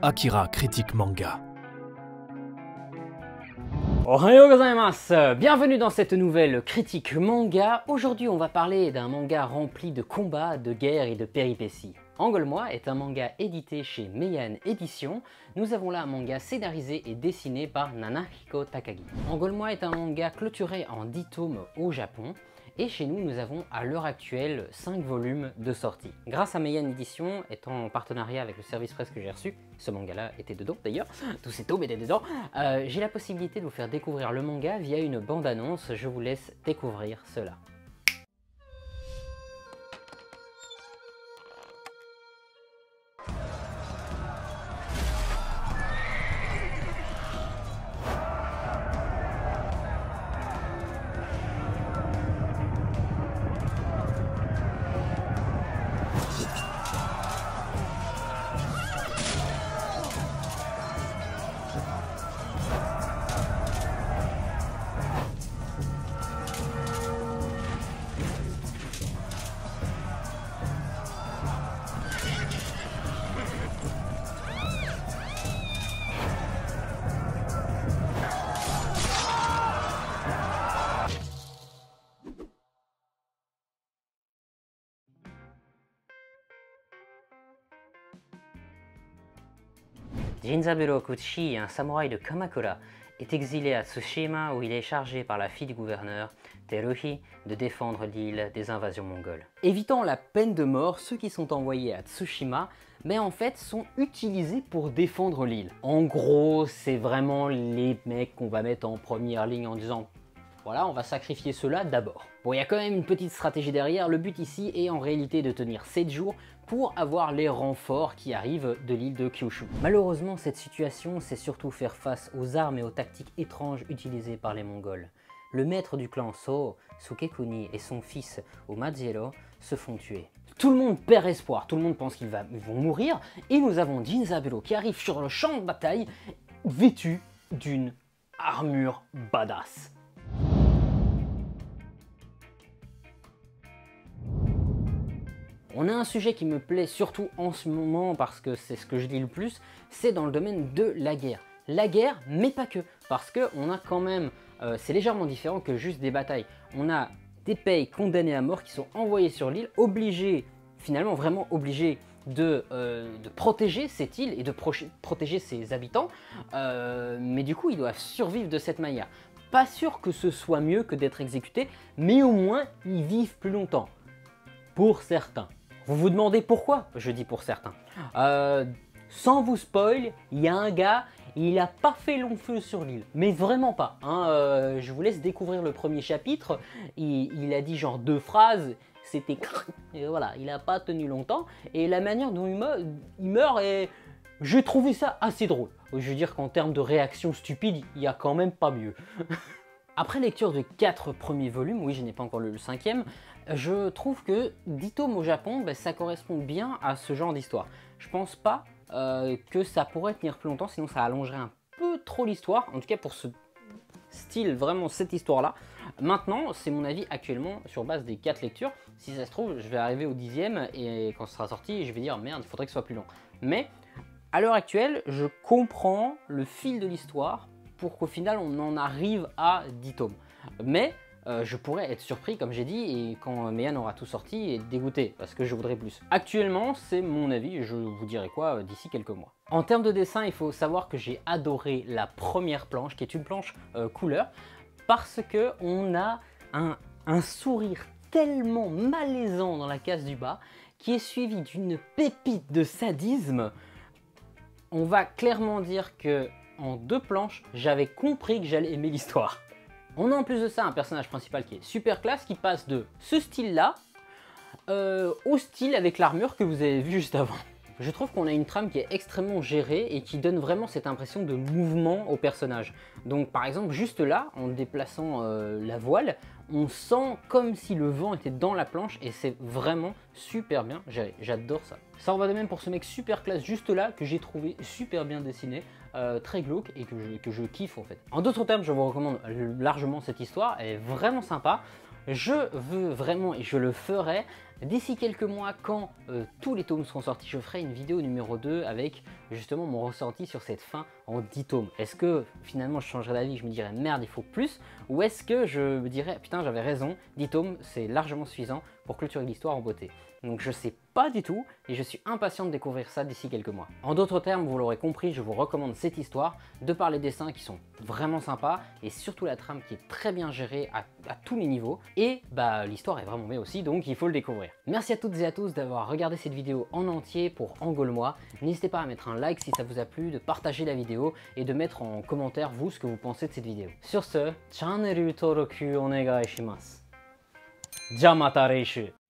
Akira critique manga. Ohayou gozaimasu! Bienvenue dans cette nouvelle critique manga. Aujourd'hui on va parler d'un manga rempli de combats, de guerres et de péripéties. Angole-moi est un manga édité chez Meian Éditions. Nous avons là un manga scénarisé et dessiné par Nanahiko Takagi. Angole-moi est un manga clôturé en 10 tomes au Japon. Et chez nous, nous avons à l'heure actuelle 5 volumes de sortie. Grâce à Meian Éditions, étant en partenariat avec le service presse que j'ai reçu, ce manga-là était dedans d'ailleurs, tous ces tomes étaient dedans, j'ai la possibilité de vous faire découvrir le manga via une bande-annonce. Je vous laisse découvrir cela. Jinzaburo Kuchi, un samouraï de Kamakura, est exilé à Tsushima où il est chargé par la fille du gouverneur, Teruhi, de défendre l'île des invasions mongoles. Évitant la peine de mort, ceux qui sont envoyés à Tsushima, mais en fait sont utilisés pour défendre l'île. En gros, c'est vraiment les mecs qu'on va mettre en première ligne en disant voilà, on va sacrifier ceux-là d'abord. Bon, il y a quand même une petite stratégie derrière. Le but ici est en réalité de tenir 7 jours pour avoir les renforts qui arrivent de l'île de Kyushu. Malheureusement, cette situation, c'est surtout faire face aux armes et aux tactiques étranges utilisées par les Mongols. Le maître du clan So, Sukekuni, et son fils Umaziero se font tuer. Tout le monde perd espoir, tout le monde pense qu'ils vont mourir, et nous avons Jinzaburo qui arrive sur le champ de bataille vêtu d'une armure badass. On a un sujet qui me plaît surtout en ce moment parce que c'est ce que je dis le plus, c'est dans le domaine de la guerre. La guerre, mais pas que, parce qu'on a quand même, c'est légèrement différent que juste des batailles. On a des pays condamnés à mort qui sont envoyés sur l'île, obligés, finalement vraiment obligés de protéger cette île et de protéger ses habitants, mais du coup ils doivent survivre de cette manière. Pas sûr que ce soit mieux que d'être exécutés, mais au moins ils vivent plus longtemps, pour certains. Vous vous demandez pourquoi je dis pour certains. Sans vous spoil, il y a un gars, il n'a pas fait long feu sur l'île. Mais vraiment pas. Hein, je vous laisse découvrir le premier chapitre. Il a dit genre 2 phrases. C'était... Et voilà, il n'a pas tenu longtemps. Et la manière dont il meurt est... J'ai trouvé ça assez drôle. Je veux dire qu'en termes de réaction stupide, il n'y a quand même pas mieux. Après lecture de 4 premiers volumes, oui je n'ai pas encore lu le 5e, je trouve que 10 tomes au Japon, ça correspond bien à ce genre d'histoire. Je pense pas que ça pourrait tenir plus longtemps, sinon ça allongerait un peu trop l'histoire, en tout cas pour ce style, vraiment cette histoire-là. Maintenant, c'est mon avis actuellement sur base des 4 lectures. Si ça se trouve, je vais arriver au 10e et quand ce sera sorti, je vais dire merde, il faudrait que ce soit plus long. Mais à l'heure actuelle, je comprends le fil de l'histoire pour qu'au final on en arrive à 10 tomes. Mais je pourrais être surpris comme j'ai dit et quand Meian aura tout sorti et dégoûté parce que je voudrais plus. Actuellement c'est mon avis et je vous dirai quoi d'ici quelques mois. En termes de dessin, il faut savoir que j'ai adoré la première planche qui est une planche couleur parce que on a un sourire tellement malaisant dans la case du bas qui est suivi d'une pépite de sadisme. On va clairement dire que en 2 planches, j'avais compris que j'allais aimer l'histoire. On a en plus de ça un personnage principal qui est super classe, qui passe de ce style-là au style avec l'armure que vous avez vu juste avant. Je trouve qu'on a une trame qui est extrêmement gérée et qui donne vraiment cette impression de mouvement au personnage. Donc par exemple, juste là, en déplaçant la voile, on sent comme si le vent était dans la planche et c'est vraiment super bien, j'adore ça. Ça en va de même pour ce mec super classe juste là que j'ai trouvé super bien dessiné, très glauque et que je kiffe en fait. En d'autres termes, je vous recommande largement cette histoire, elle est vraiment sympa. Je veux vraiment, et je le ferai, D'ici quelques mois, quand tous les tomes seront sortis, je ferai une vidéo numéro 2 avec justement mon ressenti sur cette fin en 10 tomes. Est-ce que finalement je changerai d'avis, je me dirais merde il faut plus, ou est-ce que je me dirais putain j'avais raison, 10 tomes c'est largement suffisant pour clôturer l'histoire en beauté. Donc je sais pas du tout et je suis impatient de découvrir ça d'ici quelques mois. En d'autres termes, vous l'aurez compris, je vous recommande cette histoire de par les dessins qui sont vraiment sympas et surtout la trame qui est très bien gérée à tous les niveaux et bah l'histoire est vraiment bien aussi donc il faut le découvrir. Merci à toutes et à tous d'avoir regardé cette vidéo en entier pour Angole-moi. N'hésitez pas à mettre un like si ça vous a plu, de partager la vidéo et de mettre en commentaire vous ce que vous pensez de cette vidéo. Sur ce, channel登録お願いします。じゃあまた来週。